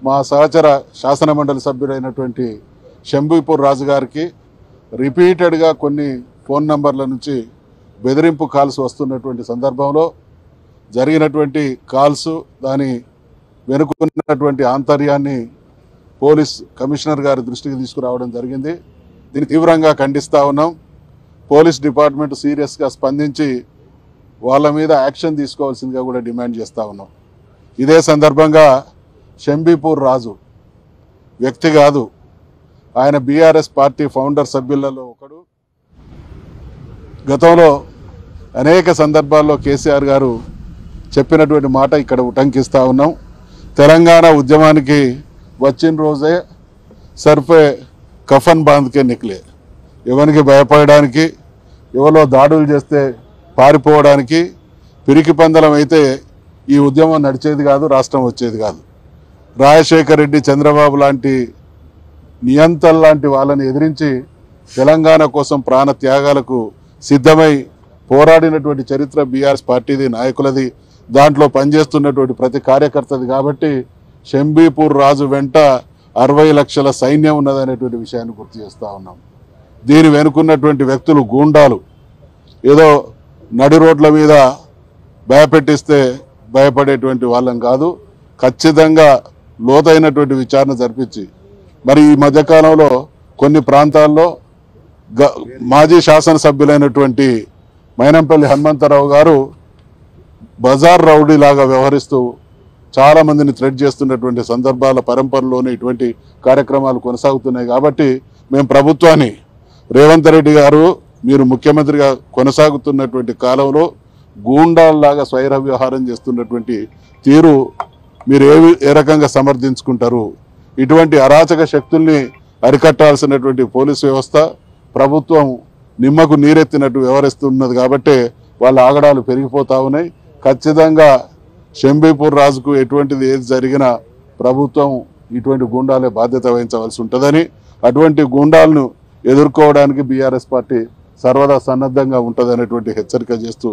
మా సహచర శాసనమండలి సభ్యుడైనటువంటి శంభీపూర్ రాజు గారికి రిపీటెడ్గా కొన్ని ఫోన్ నంబర్ల నుంచి బెదిరింపు కాల్స్ వస్తున్నటువంటి సందర్భంలో జరిగినటువంటి కాల్స్ దాని వెనుకున్నటువంటి ఆంతర్యాన్ని పోలీస్ కమిషనర్ గారి దృష్టికి తీసుకురావడం జరిగింది. దీన్ని తీవ్రంగా ఖండిస్తూ ఉన్నాం. పోలీస్ డిపార్ట్మెంట్ సీరియస్గా స్పందించి వాళ్ళ మీద యాక్షన్ తీసుకోవాల్సిందిగా కూడా డిమాండ్ చేస్తూ ఉన్నాం. ఇదే సందర్భంగా శంభీపూర్ రాజు వ్యక్తి కాదు, ఆయన బీఆర్ఎస్ పార్టీ ఫౌండర్ సభ్యులలో ఒకడు. గతంలో అనేక సందర్భాల్లో కేసీఆర్ గారు చెప్పినటువంటి మాట ఇక్కడ ఉటంకిస్తూ ఉన్నాం. తెలంగాణ ఉద్యమానికి వచ్చిన రోజే సర్ఫే కఫన్ బాంధ్కే నిక్లే, ఎవరికి భయపడడానికి, ఎవరో దాడులు చేస్తే పారిపోవడానికి పిరికి పందలం అయితే ఈ ఉద్యమం నడిచేది కాదు, రాష్ట్రం వచ్చేది కాదు. రాజశేఖర్ రెడ్డి, చంద్రబాబు లాంటి నియంతలు లాంటి వాళ్ళని ఎదిరించి తెలంగాణ కోసం ప్రాణ త్యాగాలకు సిద్ధమై పోరాడినటువంటి చరిత్ర బీఆర్ఎస్ పార్టీది, నాయకులది, దాంట్లో పనిచేస్తున్నటువంటి ప్రతి కార్యకర్తది. కాబట్టి శంభీపూర్ రాజు వెంట 60 లక్షల సైన్యం ఉన్నదనేటువంటి విషయాన్ని గుర్తు చేస్తూ ఉన్నాం. దీని వెనుకున్నటువంటి వ్యక్తులు గూండాలు, ఏదో నడి రోడ్ల మీద భయపెట్టిస్తే భయపడేటువంటి వాళ్ళం కాదు. ఖచ్చితంగా లోతైనటువంటి విచారణ జరిపించి, మరి ఈ మధ్యకాలంలో కొన్ని ప్రాంతాల్లో మాజీ శాసనసభ్యులైనటువంటి మైనంపల్లి హనుమంతరావు గారు బజార్ రౌడీ లాగా వ్యవహరిస్తూ చాలా మందిని థ్రెట్ చేస్తున్నటువంటి సందర్భాల పరంపరలోనే ఇటువంటి కార్యక్రమాలు కొనసాగుతున్నాయి. కాబట్టి మేము ప్రభుత్వాన్ని, రేవంత్ రెడ్డి గారు మీరు ముఖ్యమంత్రిగా కొనసాగుతున్నటువంటి కాలంలో గూండాల్లాగా స్వైర వ్యవహారం చేస్తున్నటువంటి తీరు మీరు ఏ రకంగా సమర్థించుకుంటారు? ఇటువంటి అరాచక శక్తుల్ని అరికట్టాల్సినటువంటి పోలీసు వ్యవస్థ, ప్రభుత్వం నిమ్మకు నీరెత్తినట్టు వ్యవహరిస్తున్నది. కాబట్టి వాళ్ళ ఆగడాలు పెరిగిపోతా ఉన్నాయి. ఖచ్చితంగా శంభీపూర్ రాజుకు ఎటువంటిది ఏది జరిగినా ప్రభుత్వం ఇటువంటి గూండాలే బాధ్యత వహించవలసి ఉంటుందని, అటువంటి గూండాలను ఎదుర్కోవడానికి బీఆర్ఎస్ పార్టీ సర్వదా సన్నద్ధంగా ఉంటుందనేటువంటి హెచ్చరిక చేస్తూ